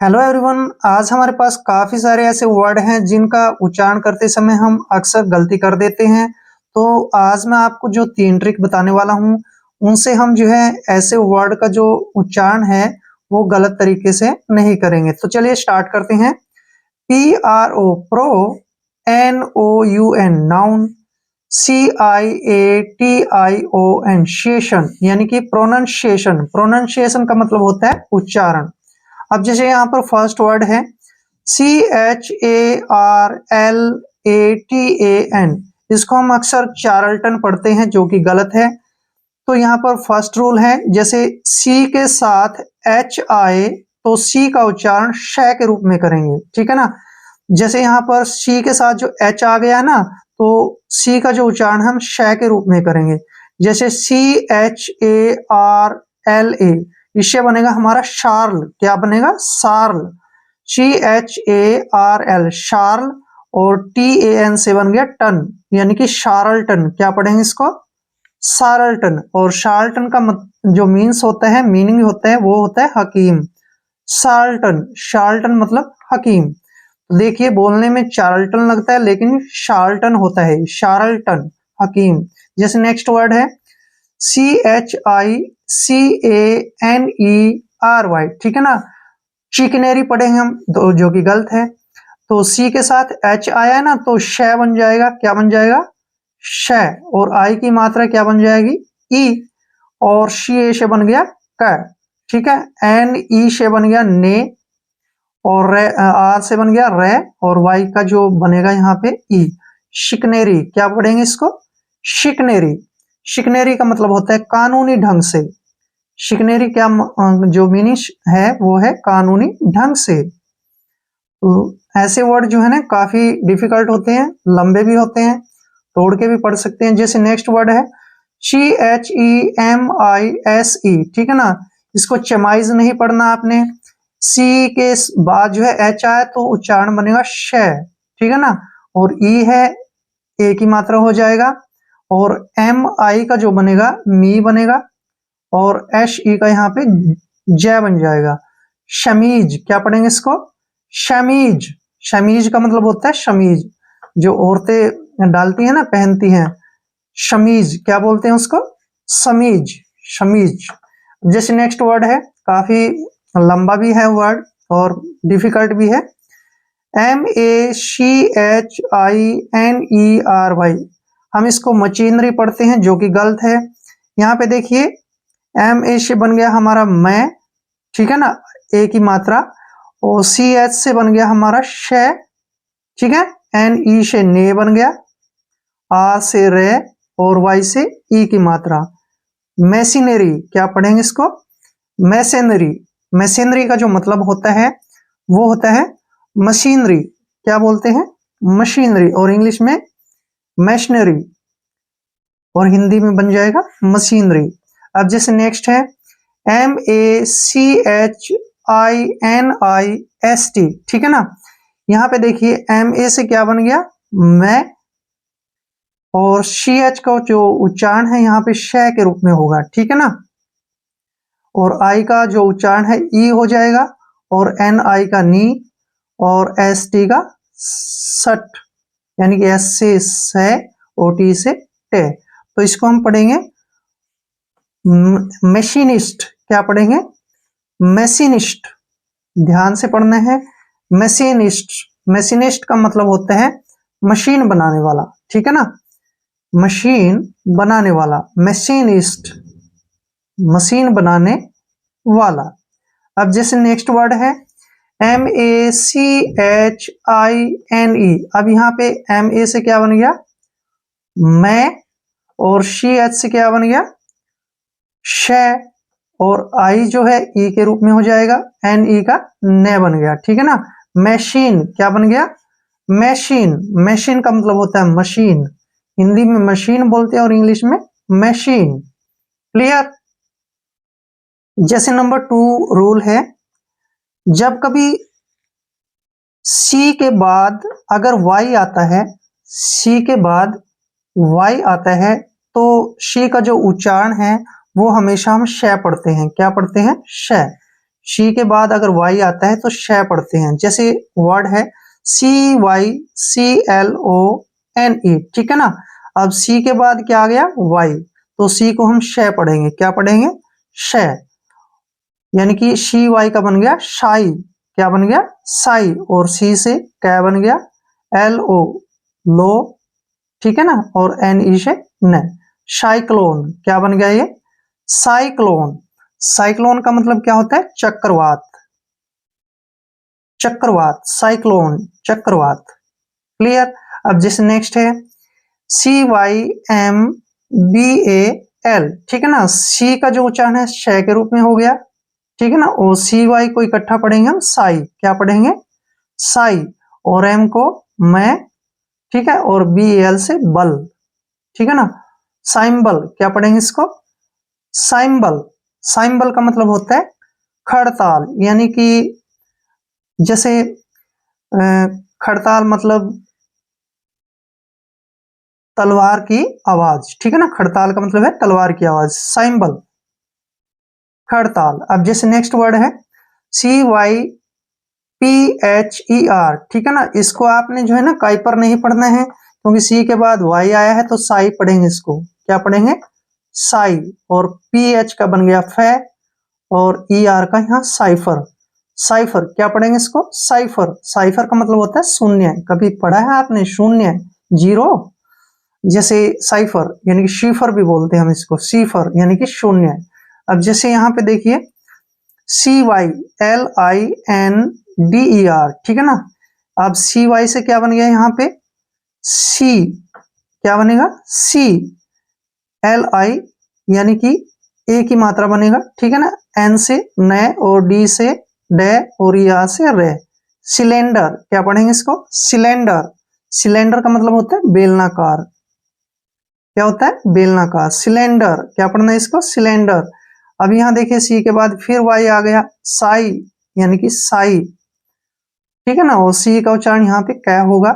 Hello everyone. आज हमारे पास काफी सारे ऐसे वर्ड हैं जिनका उच्चारण करते समय हम अक्सर गलती कर देते हैं। तो आज मैं आपको जो 3 ट्रिक बताने वाला हूं उनसे हम जो है ऐसे वर्ड का जो उच्चारण है वो गलत तरीके से नहीं करेंगे। तो चलिए स्टार्ट करते हैं। PRO pro, NOUN noun, CIATION शेषण यानी कि प्रोनाउंसिएशन। प्रोनाउंसिएशन का मतलब होता है उच्चारण। अब जैसे यहाँ पर फर्स्ट वर्ड है CHARLATAN, इसको हम अक्सर चार्ल्टन पढ़ते हैं जो कि गलत है। तो यहाँ पर फर्स्ट रूल है, जैसे सी के साथ एच आए तो सी का उच्चारण श के रूप में करेंगे, ठीक है ना। जैसे यहाँ पर सी के साथ जो एच आ गया ना, तो सी का जो उच्चारण हम श के रूप में करेंगे। जैसे CHARLA, इससे बनेगा हमारा शार्ल। क्या बनेगा? शार्ल। CHARL शार्ल, और TAN से बन गया टन यानी कि शार्लटन। क्या पढ़ेंगे इसको? शार्लटन। और शार्लटन का जो मीन्स होता है, मीनिंग होता है, वो होता है हकीम। शार्लटन, शार्लटन मतलब हकीम। देखिए बोलने में चार्ल्टन लगता है लेकिन शार्लटन होता है, शार्लटन हकीम। जैसे नेक्स्ट वर्ड है CHICANERY, ठीक है ना। चिकनेरी पढ़ेंगे हम तो जो कि गलत है। तो सी के साथ एच आया ना तो श बन जाएगा। क्या बन जाएगा? श। और आई की मात्रा क्या बन जाएगी? ई। और शी ए से बन गया क, ठीक है। एन ई से बन गया ने, और आर से बन गया रे, और वाई का जो बनेगा यहाँ पे ई। शिकनेरी। क्या पढ़ेंगे इसको? शिकनेरी। शिकनेरी का मतलब होता है कानूनी ढंग से। शिकनेरी क्या जो मीनिंग है वो है कानूनी ढंग से। तो ऐसे वर्ड जो है ना काफी डिफिकल्ट होते हैं, लंबे भी होते हैं, तोड़ के भी पढ़ सकते हैं। जैसे नेक्स्ट वर्ड है CHEMISE, ठीक है ना। इसको चमाइज नहीं पढ़ना आपने। सी के बाद जो है एच आए तो उच्चारण बनेगा श, ठीक है ना। और ई है, ए की मात्रा हो जाएगा। और एम आई का जो बनेगा मी बनेगा, और एश ई का यहाँ पे जय बन जाएगा। शमीज। क्या पढ़ेंगे इसको? शमीज। शमीज का मतलब होता है शमीज, जो औरतें डालती हैं ना, पहनती हैं। शमीज। क्या बोलते हैं उसको? समीज। शमीज। जैसे नेक्स्ट वर्ड है, काफी लंबा भी है वर्ड और डिफिकल्ट भी है। MACHINERY, हम इसको मशीनरी पढ़ते हैं जो कि गलत है। यहाँ पे देखिए MA से बन गया हमारा मैं, ठीक है ना, ए की मात्रा। और CH से बन गया हमारा श, ठीक है। NE से ने बन गया, आ से रे, और वाई से ई की मात्रा। मैसिनरी। क्या पढ़ेंगे इसको? मैसेनरी। मैसेनरी का जो मतलब होता है वो होता है मशीनरी। क्या बोलते हैं? मशीनरी। और इंग्लिश में मशीनरी, और हिंदी में बन जाएगा मशीनरी। अब जैसे नेक्स्ट है MACHINIST, ठीक है ना। यहाँ पे देखिए MA से क्या बन गया? मैं, और CH का जो उच्चारण है यहाँ पे श के रूप में होगा, ठीक है ना। और आई का जो उच्चारण है ई हो जाएगा, और एन आई का नी, और एस टी का सट, यानी कि एस से से, ओ टी से टे। तो इसको हम पढ़ेंगे मशीनिस्ट। क्या पढ़ेंगे? मशीनिस्ट। ध्यान से पढ़ना है। मशीनिस्ट। मशीनिस्ट का मतलब होता है मशीन बनाने वाला, ठीक है ना। मशीन बनाने वाला, मशीनिस्ट, मशीन बनाने वाला। अब जैसे नेक्स्ट वर्ड है MACHINE। अब यहाँ पे MA से क्या बन गया? मैं, और CH से क्या बन गया? श, और आई जो है ई के रूप में हो जाएगा, NE का ने बन गया, ठीक है ना। मशीन। क्या बन गया? मशीन। मशीन का मतलब होता है मशीन। हिंदी में मशीन बोलते हैं और इंग्लिश में मशीन। क्लियर? जैसे नंबर 2 रूल है, जब कभी सी के बाद अगर वाई आता है, सी के बाद वाई आता है, तो शी का जो उच्चारण है वो हमेशा हम श पढ़ते हैं। क्या पढ़ते हैं? श। शी के बाद अगर वाई आता है तो शै पढ़ते हैं। जैसे वर्ड है CYCLONE, ठीक है ना। अब सी के बाद क्या आ गया, वाई, तो सी को हम शै पढ़ेंगे। क्या पढ़ेंगे, शै, यानी कि शी वाई का बन गया शाई। क्या बन गया, साई। और सी से क्या बन गया, LO, लो, ठीक है ना। और NE से न, साइक्लोन। क्या बन गया ये, साइक्लोन। साइक्लोन का मतलब क्या होता है, चक्रवात। चक्रवात, साइक्लोन, चक्रवात। क्लियर। अब जैसे नेक्स्ट है CYMBAL, ठीक है ना। सी का जो उच्चारण है शय के रूप में हो गया, ठीक है ना। और CY को इकट्ठा पढ़ेंगे हम साई। क्या पढ़ेंगे, साई। और M को मैं, ठीक है। और BAL से बल, ठीक है ना। साइम्बल, क्या पढ़ेंगे इसको, साइम्बल। साइम्बल का मतलब होता है खड़ताल, यानी कि जैसे खड़ताल मतलब तलवार की आवाज, ठीक है ना। खड़ताल का मतलब है तलवार की आवाज, साइम्बल, खड़ताल। अब जैसे नेक्स्ट वर्ड है CYPHER, ठीक है ना। इसको आपने जो है ना काइपर नहीं पढ़ना है, क्योंकि सी के बाद वाई आया है तो साई पढ़ेंगे इसको। क्या पढ़ेंगे, साई। और PH का बन गया फै, और ER का यहाँ साइफर। साइफर, क्या पढ़ेंगे इसको, साइफर। साइफर का मतलब होता है शून्य। कभी पढ़ा है आपने शून्य, जीरो। जैसे साइफर यानी कि शीफर भी बोलते हैं हम इसको, सीफर यानी कि शून्य। अब जैसे यहाँ पे देखिए CYLINDER, ठीक है ना। अब CY से क्या बन गया यहाँ पे, सी। क्या बनेगा, सी। LI यानी कि ए की मात्रा बनेगा, ठीक है ना। N से न, और D से डे, और या से रे। सिलेंडर, क्या पढ़ेंगे इसको, सिलेंडर। सिलेंडर का मतलब होता है बेलनाकार। क्या होता है, बेलनाकार। सिलेंडर, क्या पढ़ना है इसको, सिलेंडर। अब यहाँ देखिए सी के बाद फिर वाई आ गया, साई यानी कि साई, ठीक है ना। और सी का उच्चारण यहाँ पे क्या होगा,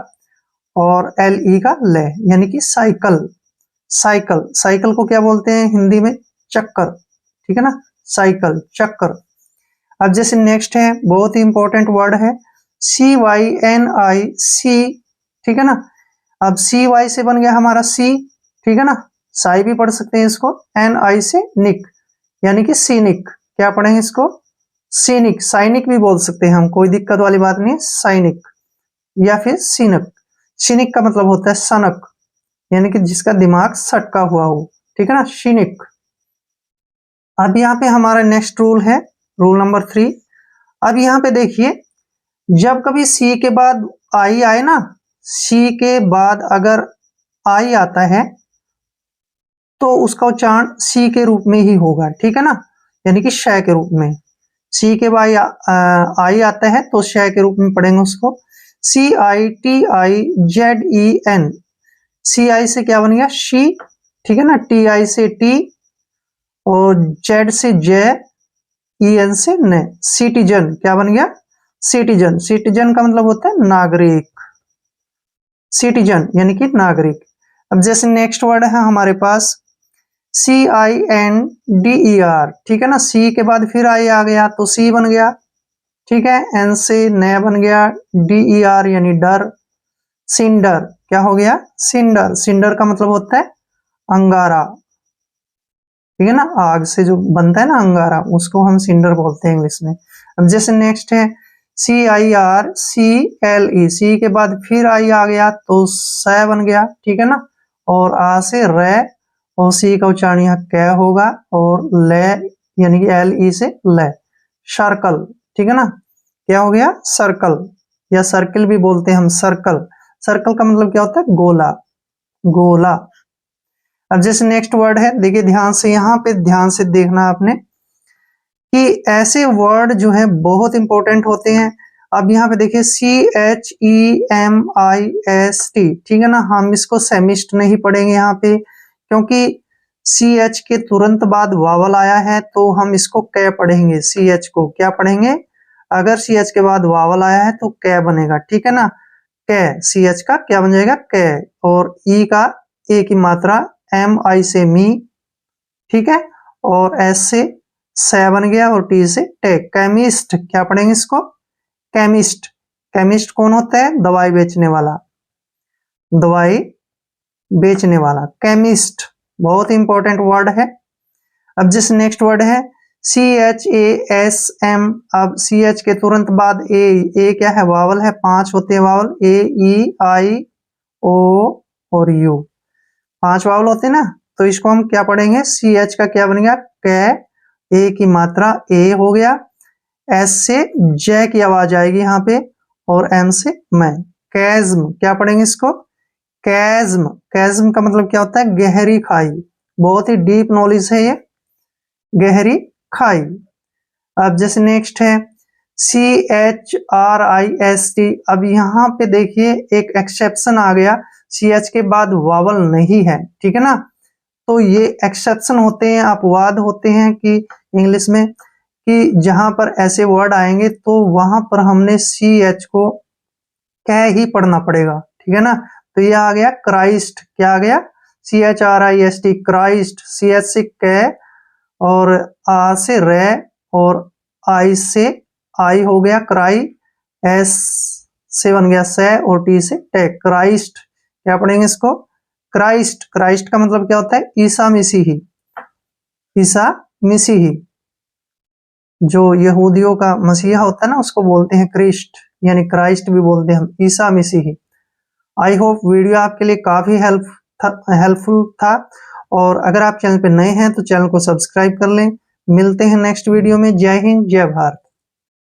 और LE का ले, यानी कि साइकिल। साइकिल, साइकिल को क्या बोलते हैं हिंदी में, चक्कर, ठीक है ना। साइकिल, चक्कर। अब जैसे नेक्स्ट है, बहुत ही इंपॉर्टेंट वर्ड है CYNIC, ठीक है ना। अब CY से बन गया हमारा सी, ठीक है ना। साई भी पढ़ सकते हैं इसको। NI से निक, यानी कि सीनिक। क्या पढ़ेंगे इसको, सीनिक। साइनिक भी बोल सकते हैं हम, कोई दिक्कत वाली बात नहीं है। साइनिक या फिर सीनक। सीनिक का मतलब होता है सनक, यानी कि जिसका दिमाग सटका हुआ हो, ठीक है ना, सीनिक। अब यहाँ पे हमारा नेक्स्ट रूल है, रूल नंबर 3। अब यहाँ पे देखिए, जब कभी सी के बाद आई आए ना, सी के बाद अगर आई आता है तो उसका उच्चारण सी के रूप में ही होगा, ठीक है ना, यानी कि शय के रूप में। सी के बाद आई आता है तो शय के रूप में पढ़ेंगे उसको। CITIZEN। सी आई से क्या बन गया, शी, ठीक है ना। TI से टी, और जेड से जय, EN से न। सिटीजन, क्या बन गया, सिटीजन। सिटीजन का मतलब होता है नागरिक। सिटीजन यानी कि नागरिक। अब जैसे नेक्स्ट वर्ड है हमारे पास CINDER, ठीक है ना। सी के बाद फिर आई आ गया तो सी बन गया, ठीक है। N से न बन गया, DER यानी डर। सिंडर, क्या हो गया, सिंडर। सिंडर का मतलब होता है अंगारा, ठीक है ना। आग से जो बनता है ना अंगारा, उसको हम सिंडर बोलते हैं इंग्लिश में। अब जैसे नेक्स्ट है CIRCLE। सी के बाद फिर आई आ गया तो स बन गया, ठीक है ना। और आ से रे, और सी का उच्चारण यहाँ कै होगा, और ले यानी कि LE से ले। सर्कल, ठीक है ना। क्या हो गया, सर्कल, या सर्किल भी बोलते हैं हम, सर्कल। सर्कल का मतलब क्या होता है, गोला, गोला। अब जैसे नेक्स्ट वर्ड है, देखिए ध्यान से, यहाँ पे ध्यान से देखना आपने कि ऐसे वर्ड जो है बहुत इंपॉर्टेंट होते हैं। अब यहाँ पे देखिए CHEMIST, ठीक है ना। हम इसको सेमिस्ट नहीं पढ़ेंगे यहाँ पे, क्योंकि CH के तुरंत बाद वावल आया है, तो हम इसको कै पढ़ेंगे। CH को क्या पढ़ेंगे, अगर CH के बाद वावल आया है तो कै बनेगा, ठीक है ना। कै, CH का क्या बन जाएगा, कै। और E का ए की मात्रा, MI से मी, ठीक है। और S से से बन गया और टी से टेक। केमिस्ट, क्या पढ़ेंगे इसको? केमिस्ट। केमिस्ट कौन होता है? दवाई बेचने वाला, दवाई बेचने वाला, केमिस्ट। बहुत इंपॉर्टेंट वर्ड है। अब जिस नेक्स्ट वर्ड है CHASM। अब CH के तुरंत बाद ए क्या है? वावल है, 5 होते हैं वावल, AEI O और U, 5 वावल होते हैं ना। तो इसको हम क्या पढ़ेंगे? CH का क्या बन गया? कै, ए की मात्रा ए हो गया, S से जय की आवाज आएगी यहाँ पे, और M से मैं। कैज्म, क्या पढ़ेंगे इसको? कैज्म। कैज्म का मतलब क्या होता है? गहरी खाई। बहुत ही डीप नॉलेज है ये, गहरी खाई। अब जैसे नेक्स्ट है CHRIST। अब यहाँ पे देखिए एक एक्सेप्शन आ गया, CH के बाद वावल नहीं है, ठीक है ना। तो ये एक्सेप्शन होते हैं, अपवाद होते हैं कि इंग्लिश में, कि जहां पर ऐसे वर्ड आएंगे तो वहां पर हमने CH को कै ही पढ़ना पड़ेगा, ठीक है ना। तो ये आ गया क्राइस्ट। क्या आ गया? CHRIST, Christ. CH से कै और आ से रे और आई से आई हो गया क्राई, S से बन गया से और टी से टेक। क्राइस्ट, क्या पढ़ेंगे इसको? क्राइस्ट। क्राइस्ट का मतलब क्या होता है? ईसा मसीही। ईसा मसीही, जो यहूदियों का मसीहा होता है ना, उसको बोलते हैं क्रिस्ट, यानी क्राइस्ट भी बोलते हैं हम, ईसा मसीही। आई होप वीडियो आपके लिए काफी हेल्पफुल था। और अगर आप चैनल पे नए हैं तो चैनल को सब्सक्राइब कर लें। मिलते हैं नेक्स्ट वीडियो में। जय हिंद, जय भारत।